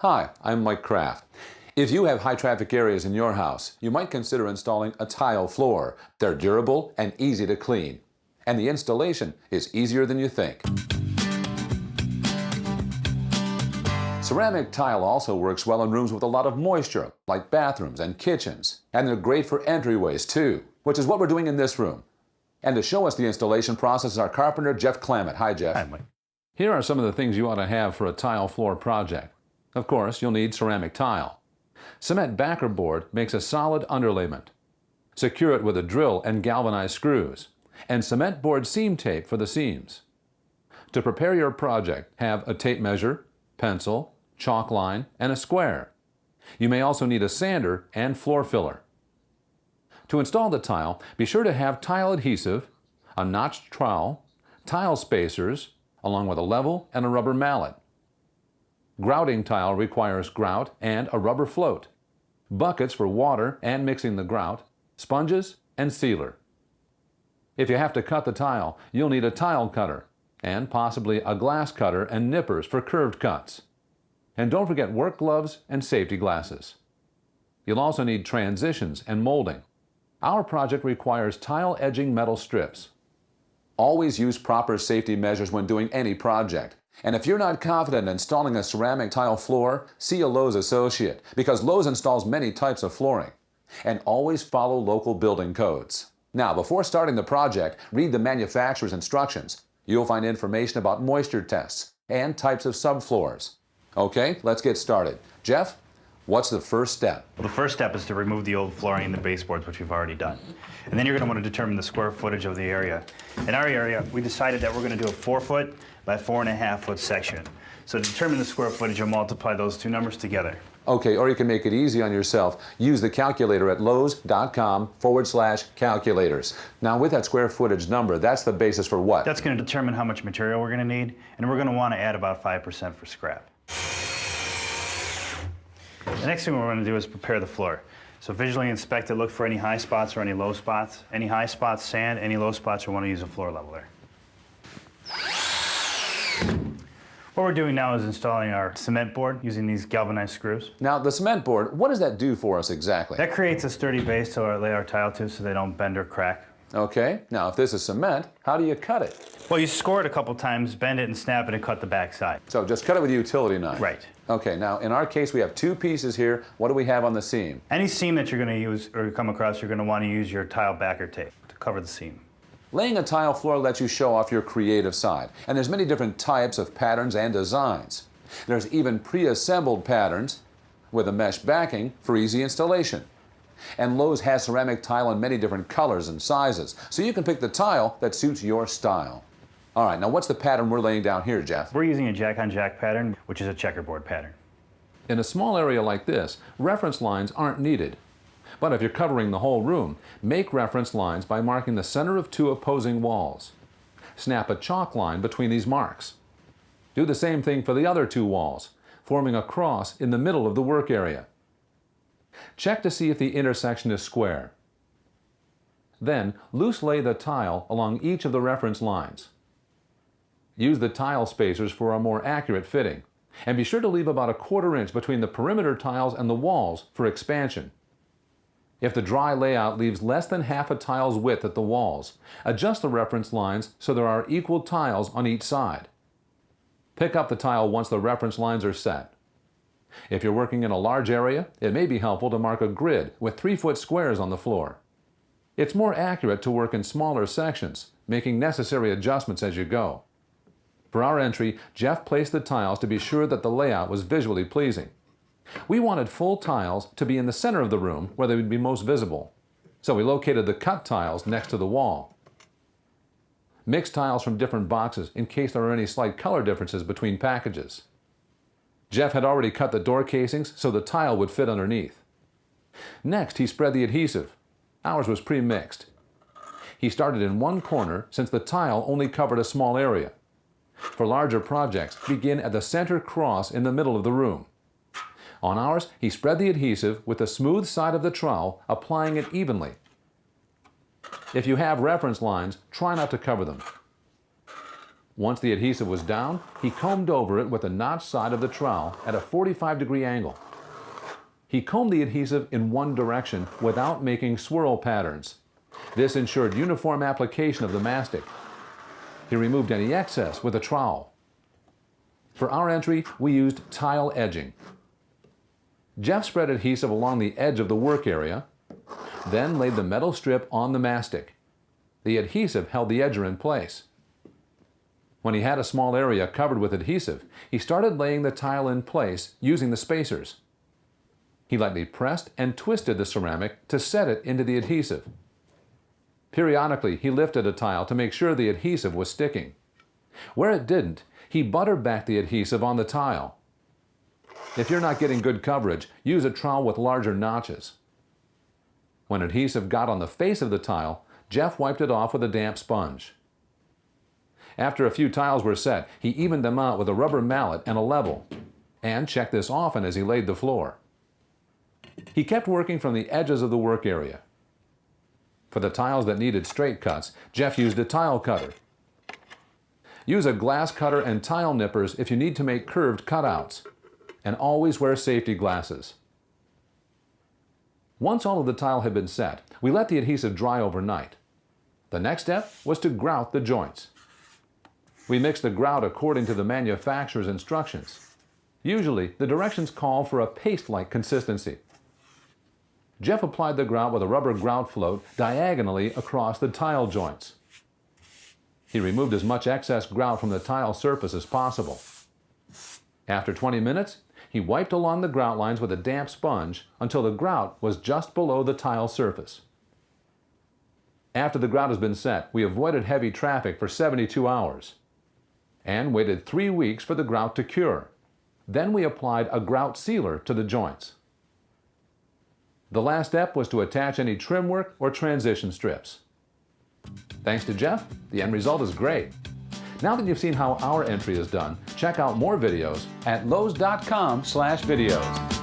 Hi, I'm Mike Kraft. If you have high traffic areas in your house, you might consider installing a tile floor. They're durable and easy to clean. And the installation is easier than you think. Ceramic tile also works well in rooms with a lot of moisture, like bathrooms and kitchens. And they're great for entryways too, which is what we're doing in this room. And to show us the installation process is our carpenter, Jeff Clammett. Hi, Jeff. Hi, Mike. Here are some of the things you ought to have for a tile floor project. Of course, you'll need ceramic tile. Cement backer board makes a solid underlayment. Secure it with a drill and galvanized screws. And cement board seam tape for the seams. To prepare your project, have a tape measure, pencil, chalk line, and a square. You may also need a sander and floor filler. To install the tile, be sure to have tile adhesive, a notched trowel, tile spacers, along with a level and a rubber mallet. Grouting tile requires grout and a rubber float, buckets for water and mixing the grout, sponges, and sealer. If you have to cut the tile, you'll need a tile cutter and possibly a glass cutter and nippers for curved cuts. And don't forget work gloves and safety glasses. You'll also need transitions and molding. Our project requires tile edging metal strips. Always use proper safety measures when doing any project. And if you're not confident in installing a ceramic tile floor, see a Lowe's associate, because Lowe's installs many types of flooring. And always follow local building codes. Now, before starting the project, read the manufacturer's instructions. You'll find information about moisture tests and types of subfloors. Okay, let's get started. Jeff, what's the first step? Well, the first step is to remove the old flooring and the baseboards, which we've already done. And then you're going to want to determine the square footage of the area. In our area, we decided that we're going to do a 4-foot by 4.5-foot section. So to determine the square footage, you'll multiply those two numbers together. Okay, or you can make it easy on yourself. Use the calculator at lowes.com/calculators. Now with that square footage number, that's the basis for what? That's going to determine how much material we're going to need, and we're going to want to add about 5% for scrap. The next thing we're going to do is prepare the floor. So visually inspect it, look for any high spots or any low spots. Any high spots, sand. Any low spots, you want to use a floor leveler. What we're doing now is installing our cement board using these galvanized screws. Now the cement board, what does that do for us exactly? That creates a sturdy base to lay our tile to so they don't bend or crack. Okay, now if this is cement, how do you cut it? Well, you score it a couple times, bend it and snap it and cut the back side. So just cut it with a utility knife? Right. Okay, now in our case we have two pieces here. What do we have on the seam? Any seam that you're going to use or come across, you're going to want to use your tile backer tape to cover the seam. Laying a tile floor lets you show off your creative side, and there's many different types of patterns and designs. There's even pre-assembled patterns with a mesh backing for easy installation. And Lowe's has ceramic tile in many different colors and sizes, so you can pick the tile that suits your style. All right, now what's the pattern we're laying down here, Jeff? We're using a jack-on-jack pattern, which is a checkerboard pattern. In a small area like this, reference lines aren't needed. But if you're covering the whole room, make reference lines by marking the center of two opposing walls. Snap a chalk line between these marks. Do the same thing for the other two walls, forming a cross in the middle of the work area. Check to see if the intersection is square. Then, loose lay the tile along each of the reference lines. Use the tile spacers for a more accurate fitting, and be sure to leave about 1/4 inch between the perimeter tiles and the walls for expansion. If the dry layout leaves less than half a tile's width at the walls, adjust the reference lines so there are equal tiles on each side. Pick up the tile once the reference lines are set. If you're working in a large area, it may be helpful to mark a grid with 3-foot squares on the floor. It's more accurate to work in smaller sections, making necessary adjustments as you go. For our entry, Jeff placed the tiles to be sure that the layout was visually pleasing. We wanted full tiles to be in the center of the room where they would be most visible, so we located the cut tiles next to the wall. Mix tiles from different boxes in case there are any slight color differences between packages. Jeff had already cut the door casings so the tile would fit underneath. Next, he spread the adhesive. Ours was pre-mixed. He started in one corner since the tile only covered a small area. For larger projects, begin at the center cross in the middle of the room. On ours, he spread the adhesive with the smooth side of the trowel, applying it evenly. If you have reference lines, try not to cover them. Once the adhesive was down, he combed over it with the notched side of the trowel at a 45-degree angle. He combed the adhesive in one direction without making swirl patterns. This ensured uniform application of the mastic. He removed any excess with a trowel. For our entry, we used tile edging. Jeff spread adhesive along the edge of the work area, then laid the metal strip on the mastic. The adhesive held the edger in place. When he had a small area covered with adhesive, he started laying the tile in place using the spacers. He lightly pressed and twisted the ceramic to set it into the adhesive. Periodically, he lifted a tile to make sure the adhesive was sticking. Where it didn't, he buttered back the adhesive on the tile. If you're not getting good coverage, use a trowel with larger notches. When adhesive got on the face of the tile, Jeff wiped it off with a damp sponge. After a few tiles were set, he evened them out with a rubber mallet and a level, and checked this often as he laid the floor. He kept working from the edges of the work area. For the tiles that needed straight cuts, Jeff used a tile cutter. Use a glass cutter and tile nippers if you need to make curved cutouts, and always wear safety glasses. Once all of the tile had been set, we let the adhesive dry overnight. The next step was to grout the joints. We mixed the grout according to the manufacturer's instructions. Usually, the directions call for a paste-like consistency. Jeff applied the grout with a rubber grout float diagonally across the tile joints. He removed as much excess grout from the tile surface as possible. After 20 minutes, he wiped along the grout lines with a damp sponge until the grout was just below the tile surface. After the grout has been set, we avoided heavy traffic for 72 hours and waited 3 weeks for the grout to cure. Then we applied a grout sealer to the joints. The last step was to attach any trim work or transition strips. Thanks to Jeff, the end result is great. Now that you've seen how our entry is done, check out more videos at Lowe's.com/videos.